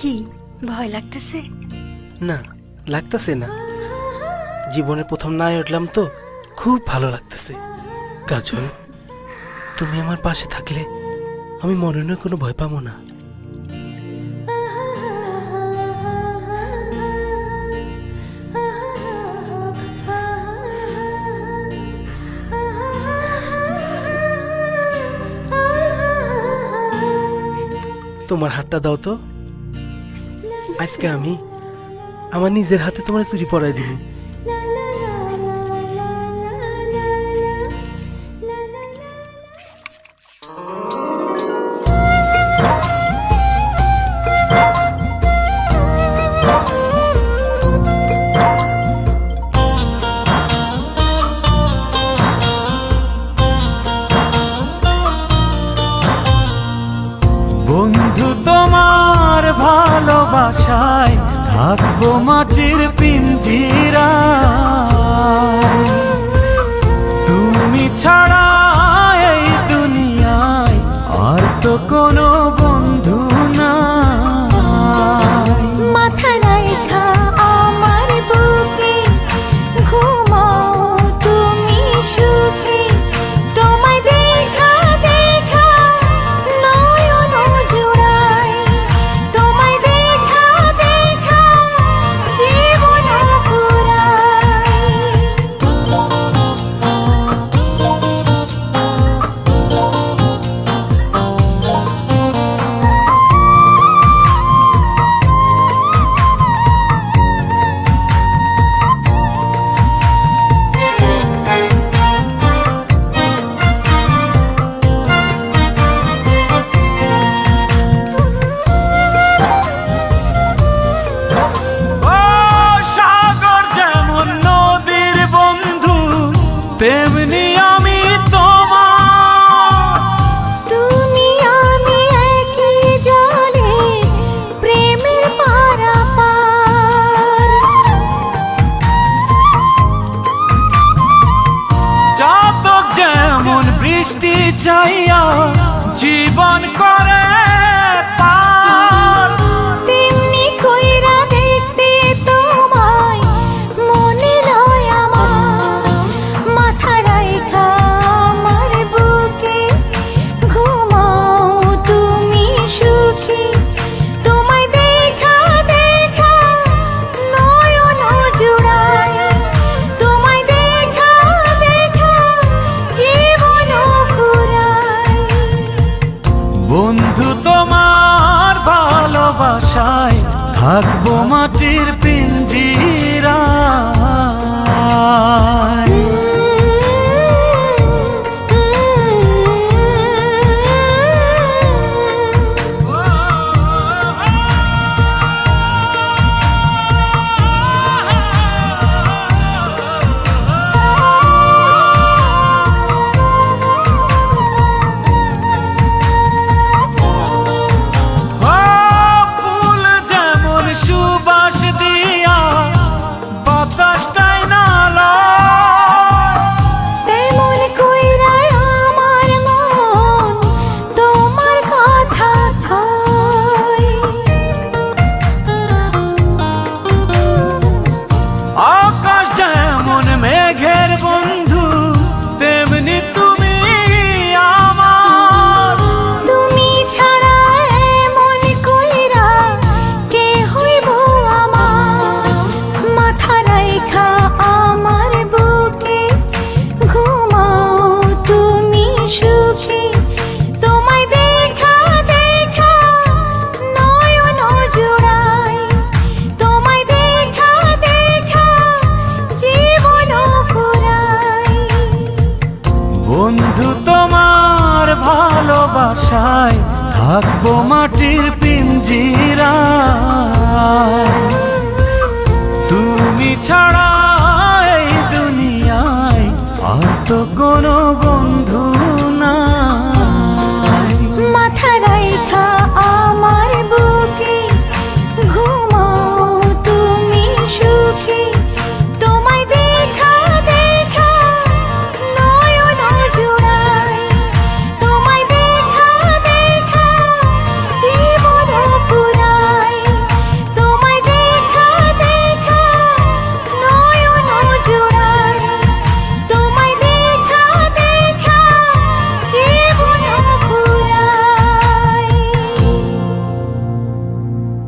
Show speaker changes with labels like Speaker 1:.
Speaker 1: কি ভয় লাগতেছে?
Speaker 2: না, লাগতেছে না। জীবনে প্রথম নাই উঠলাম তো, খুব ভালো লাগতেছে। কাজল, তুমি আমার পাশে থাকলে আমি মনে হয় কোনো ভয় পাবো না। তোমার হাতটা দাও তো। আজকে আমি আমার নিজের হাতে তোমার চুরি পরাই দিব।
Speaker 3: বন্ধু তোমার ভালোবাসায় থাকবো মাটির পিঞ্জিরায়। তুমি ছাড়া এই দুনিয়ায় আর তো কোনো বন্ধু নাই।
Speaker 4: মাথা রাইখা আমার বুকে ঘুমাও তুমি সুখে। তোমায় দেখা দেখা নয়ন জুড়াই। তোমায় দেখা দেখা জীবন পুরাই।
Speaker 3: ও সাগর যেমন নদীর বন্ধু, তেমনি আমি তোমার।
Speaker 4: তুমি আমি একই জলে প্রেমের পারাপার।
Speaker 3: জাতক যেমন বৃষ্টি চাইয়া জীবন করে পার।
Speaker 4: তেমনি কইরা দেখতে তোমায় মনে লয় আমার। মাথা রাইখা আমার বুকে ঘুমাও তুমি সুখী। তোমায় দেখা দেখা নয়ন জুড়াই। তোমায় দেখা দেখা জীবন পুরাই।
Speaker 3: বন্ধু তোমার ভালোবাসায় থাকবো মাটির পিঞ্জিরায়। ফুল যেমন সুবাস দিয়া বাতাসটাই না লয়।
Speaker 4: তেমন কইরা আমার মন তোমার কথা কয়।
Speaker 3: আকাশ যেমন মেঘের বন্ধু, তেমনি তুমি আমার।
Speaker 4: তুমি ছাড়া এমন কইরা কে হইব আমার। মাথা রাইখা আমার বুকে ঘুমাও তুমি সুখী। তোমায় দেখা দেখা নয়ন জুড়াই। তোমায় দেখা দেখা জীবন পুরাই।
Speaker 3: বন্ধু তোমার ভালোবাসায় থাকবো মাটির পিঞ্জিরায়। তুমি ছাড়া এই দুনিয়ায় আর তো কোনো বন্ধু